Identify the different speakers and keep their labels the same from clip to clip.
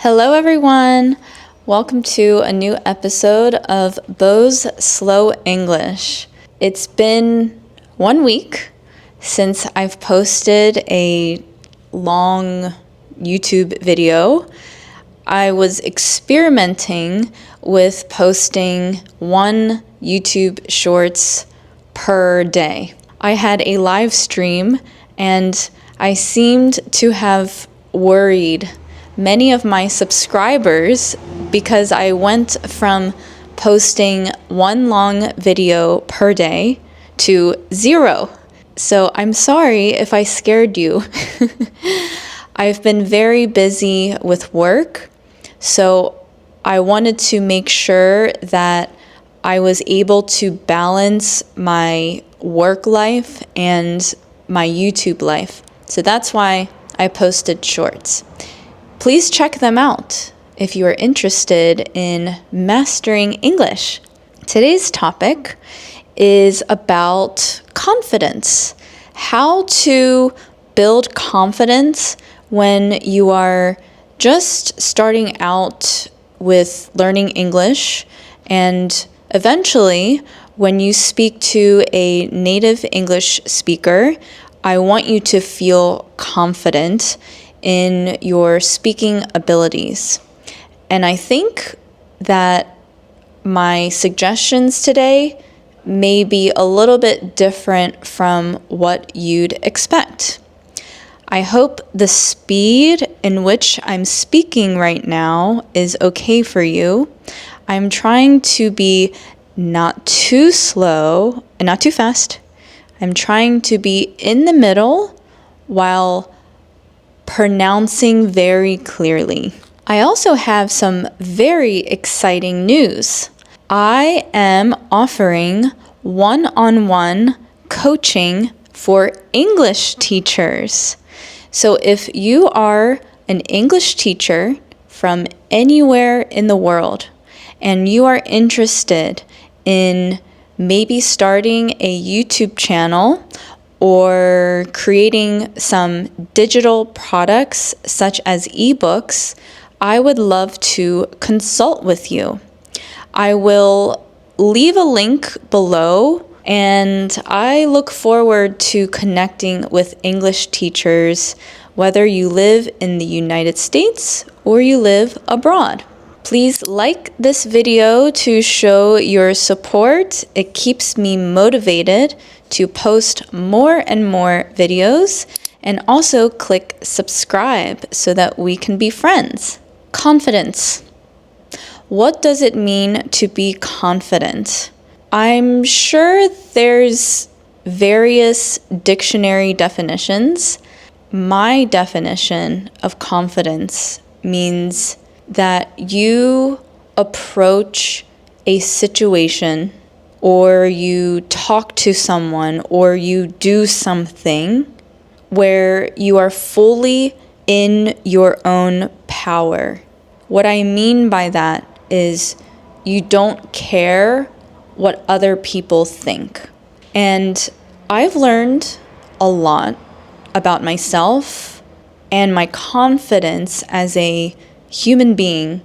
Speaker 1: Hello, everyone. Welcome to a new episode of Bo's Slow English. It's been 1 week since I've posted a long YouTube video. I was experimenting with posting one YouTube Shorts per day. I had a live stream and I seemed to have worried many of my subscribers because I went from posting one long video per day to 0. So I'm sorry if I scared you. I've been very busy with work, so I wanted to make sure that I was able to balance my work life and my YouTube life. So that's why I posted shorts. Please check them out if you are interested in mastering English. Today's topic is about confidence. How to build confidence when you are just starting out with learning English, and eventually when you speak to a native English speaker, I want you to feel confident in your speaking abilities. And I think that my suggestions today may be a little bit different from what you'd expect. I hope the speed in which I'm speaking right now is okay for you. I'm trying to be not too slow and not too fast. I'm trying to be in the middle while pronouncing very clearly. I also have some very exciting news. I am offering one-on-one coaching for English teachers. So if you are an English teacher from anywhere in the world and you are interested in maybe starting a YouTube channel or creating some digital products such as ebooks, I would love to consult with you. I will leave a link below, and I look forward to connecting with English teachers, whether you live in the United States or you live abroad. Please like this video to show your support. It keeps me motivated to post more and more videos, and also click subscribe so that we can be friends. Confidence. What does it mean to be confident? I'm sure there's various dictionary definitions. My definition of confidence means that you approach a situation, or you talk to someone, or you do something where you are fully in your own power. What I mean by that is you don't care what other people think. And I've learned a lot about myself, and my confidence as a human being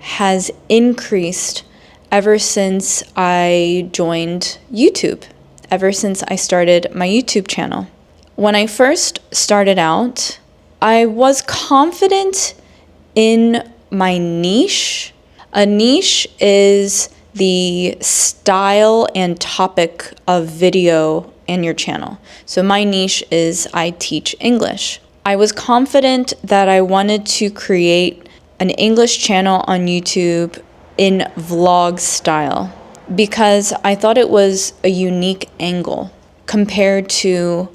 Speaker 1: has increased ever since I joined YouTube, ever since I started my YouTube channel. When I first started out, I was confident in my niche. A niche is the style and topic of video in your channel. So my niche is I teach English. I was confident that I wanted to create an English channel on YouTube in vlog style because I thought it was a unique angle compared to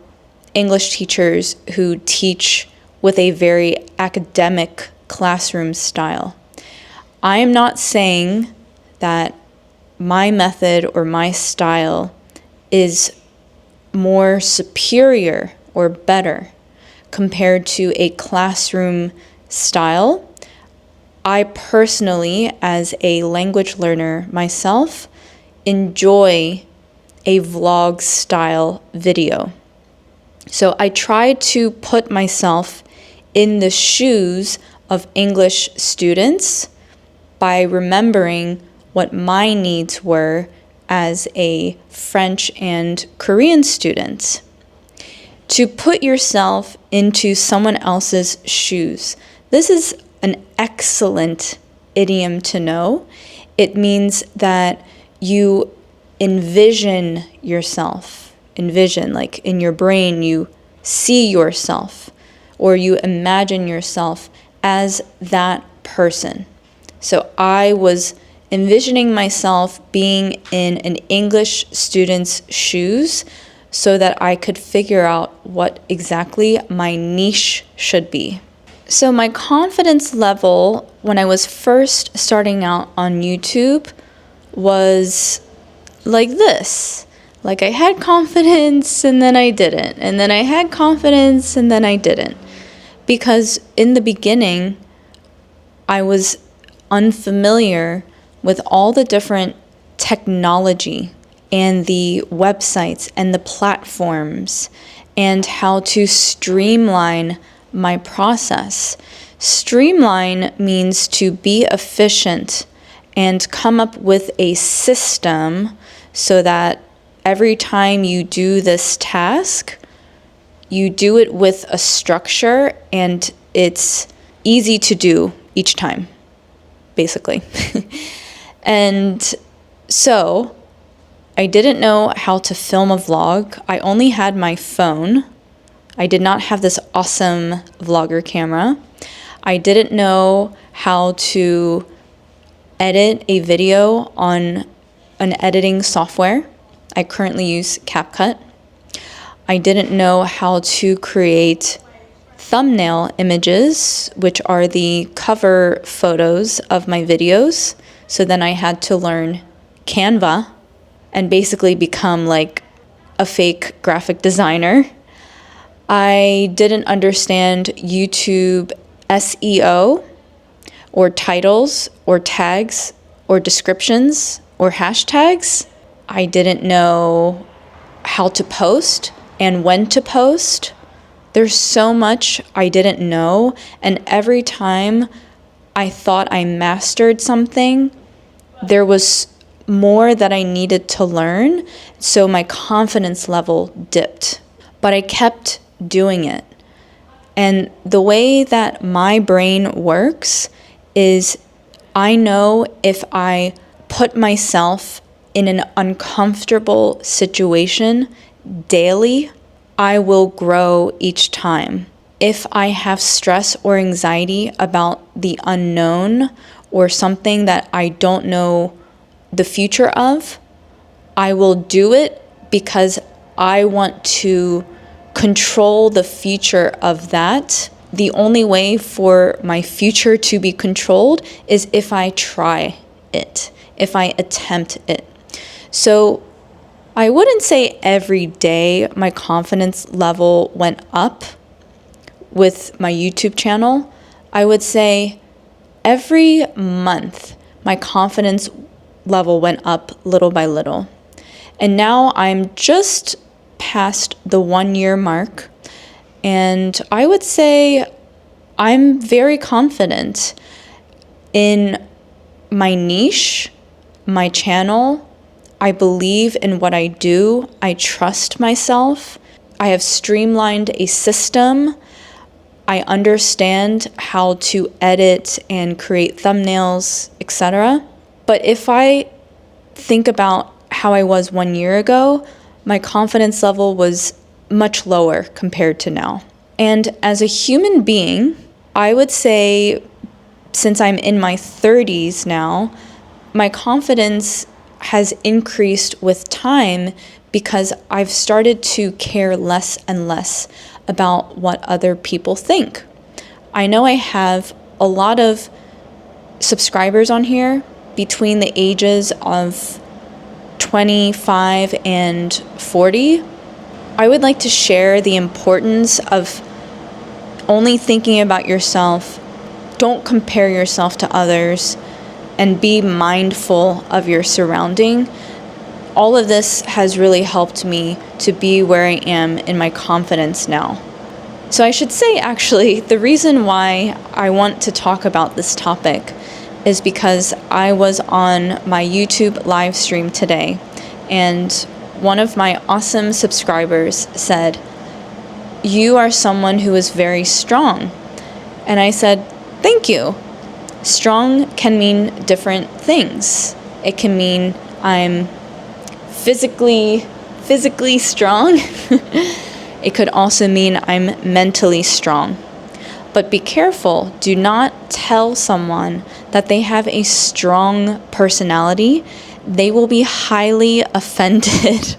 Speaker 1: English teachers who teach with a very academic classroom style. I am not saying that my method or my style is more superior or better compared to a classroom style. I personally, as a language learner myself, enjoy a vlog style video. So I try to put myself in the shoes of English students by remembering what my needs were as a French and Korean student. To put yourself into someone else's shoes. This is an excellent idiom to know. It means that you envision yourself. Envision, like in your brain, you see yourself or you imagine yourself as that person. So I was envisioning myself being in an English student's shoes so that I could figure out what exactly my niche should be. So my confidence level when I was first starting out on YouTube was like this. Like I had confidence and then I didn't. And then I had confidence and then I didn't. Because in the beginning, I was unfamiliar with all the different technology and the websites and the platforms and how to streamline my process. Streamline means to be efficient and come up with a system so that every time you do this task, you do it with a structure and it's easy to do each time, basically. And so I didn't know how to film a vlog. I only had my phone. I did not have this awesome vlogger camera. I didn't know how to edit a video on an editing software. I currently use CapCut. I didn't know how to create thumbnail images, which are the cover photos of my videos. So then I had to learn Canva and basically become like a fake graphic designer. I didn't understand YouTube SEO or titles or tags or descriptions or hashtags. I didn't know how to post and when to post. There's so much I didn't know, and every time I thought I mastered something, there was more that I needed to learn, so my confidence level dipped. But I kept doing it. And the way that my brain works is I know if I put myself in an uncomfortable situation daily, I will grow each time. If I have stress or anxiety about the unknown or something that I don't know the future of, I will do it because I want to control the future of that. The only way for my future to be controlled is if I try it, if I attempt it. So I wouldn't say every day my confidence level went up with my YouTube channel. I would say every month my confidence level went up little by little. And now I'm just past the 1 year mark. And I would say I'm very confident in my niche, my channel. I believe in what I do. I trust myself. I have streamlined a system. I understand how to edit and create thumbnails, etc. But if I think about how I was 1 year ago, my confidence level was much lower compared to now. And as a human being, I would say, since I'm in my 30s now, my confidence has increased with time because I've started to care less and less about what other people think. I know I have a lot of subscribers on here between the ages of 25 and 40. I would like to share the importance of only thinking about yourself. Don't compare yourself to others, and be mindful of your surrounding. All of this has really helped me to be where I am in my confidence now. So I should say, actually, the reason why I want to talk about this topic is because I was on my YouTube live stream today, and one of my awesome subscribers said, "You are someone who is very strong." And I said, "Thank you." Strong can mean different things. It can mean I'm physically strong. It could also mean I'm mentally strong. But be careful, do not tell someone that they have a strong personality. They will be highly offended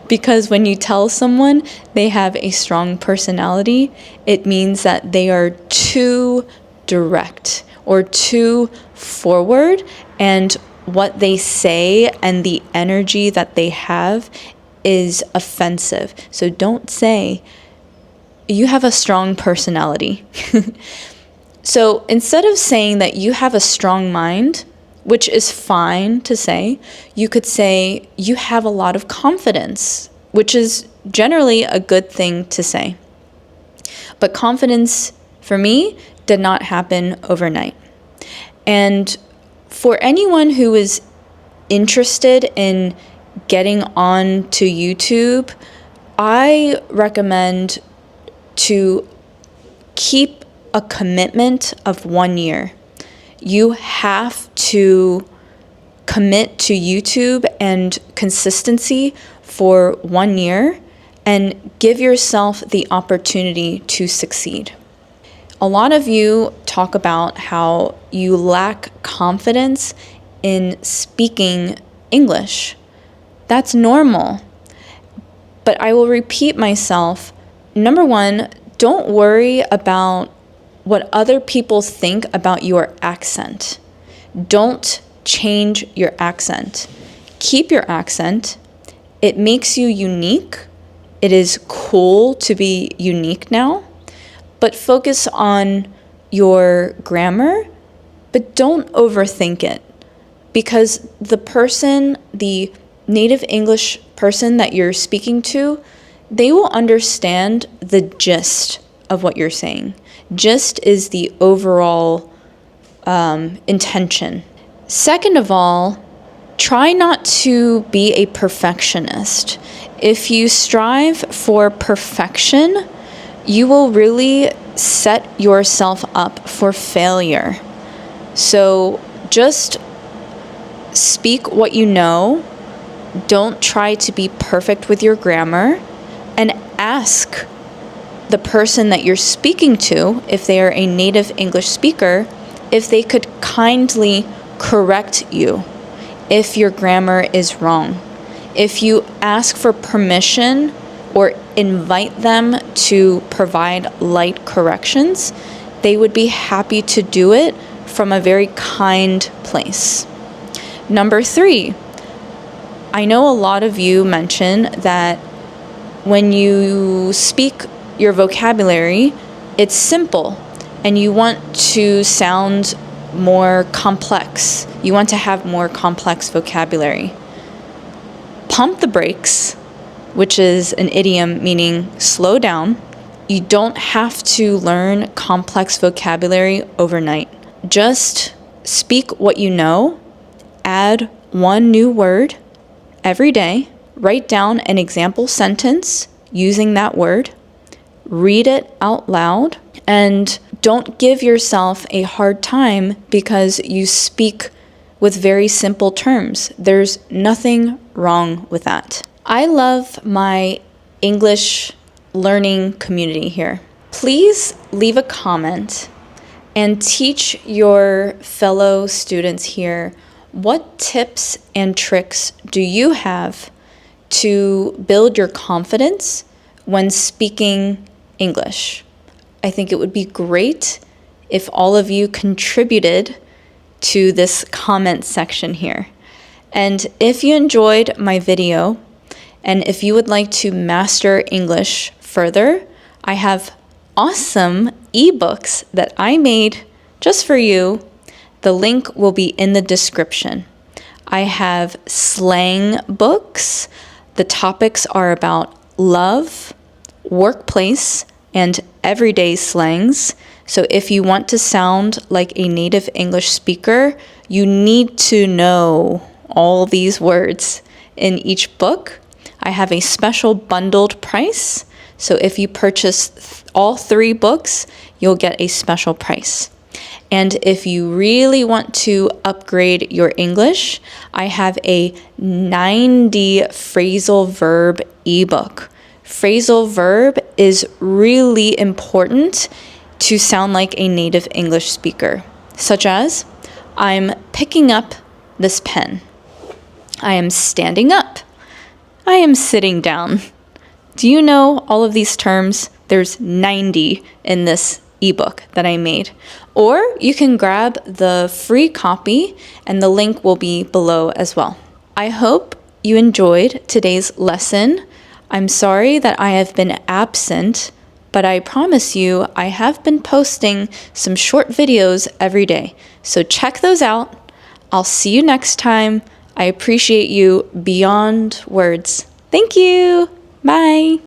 Speaker 1: because when you tell someone they have a strong personality, it means that they are too direct or too forward, and what they say and the energy that they have is offensive. So don't say, "You have a strong personality." So instead of saying that you have a strong mind, which is fine to say, you could say you have a lot of confidence, which is generally a good thing to say. But confidence, for me, did not happen overnight. And for anyone who is interested in getting on to YouTube, I recommend to keep a commitment of 1 year. You have to commit to YouTube and consistency for 1 year and give yourself the opportunity to succeed. A lot of you talk about how you lack confidence in speaking English. That's normal. But I will repeat myself. Number one, don't worry about what other people think about your accent. Don't change your accent. Keep your accent. It makes you unique. It is cool to be unique now. But focus on your grammar, but don't overthink it. Because the native English person that you're speaking to, they will understand the gist of what you're saying. Gist is the overall intention. Second of all, try not to be a perfectionist. If you strive for perfection, you will really set yourself up for failure. So just speak what you know. Don't try to be perfect with your grammar, and ask the person that you're speaking to, if they are a native English speaker, if they could kindly correct you if your grammar is wrong. If you ask for permission or invite them to provide light corrections, they would be happy to do it from a very kind place. Number 3, I know a lot of you mention that when you speak your vocabulary, it's simple and you want to sound more complex. You want to have more complex vocabulary. Pump the brakes, which is an idiom meaning slow down. You don't have to learn complex vocabulary overnight. Just speak what you know, add one new word every day, write down an example sentence using that word, read it out loud, and don't give yourself a hard time because you speak with very simple terms. There's nothing wrong with that. I love my English learning community here. Please leave a comment and teach your fellow students here, what tips and tricks do you have to build your confidence when speaking English? I think it would be great if all of you contributed to this comment section here. And if you enjoyed my video, and if you would like to master English further, I have awesome ebooks that I made just for you. The link will be in the description. I have slang books. The topics are about love, workplace, and everyday slangs. So if you want to sound like a native English speaker, you need to know all these words. In each book, I have a special bundled price. So if you purchase all 3 books, you'll get a special price. And if you really want to upgrade your English, I have a 90 phrasal verb ebook. Phrasal verb is really important to sound like a native English speaker, such as, I'm picking up this pen. I am standing up. I am sitting down. Do you know all of these terms? There's 90 in this ebook that I made. Or you can grab the free copy and the link will be below as well. I hope you enjoyed today's lesson. I'm sorry that I have been absent, but I promise you I have been posting some short videos every day. So check those out. I'll see you next time. I appreciate you beyond words. Thank you. Bye.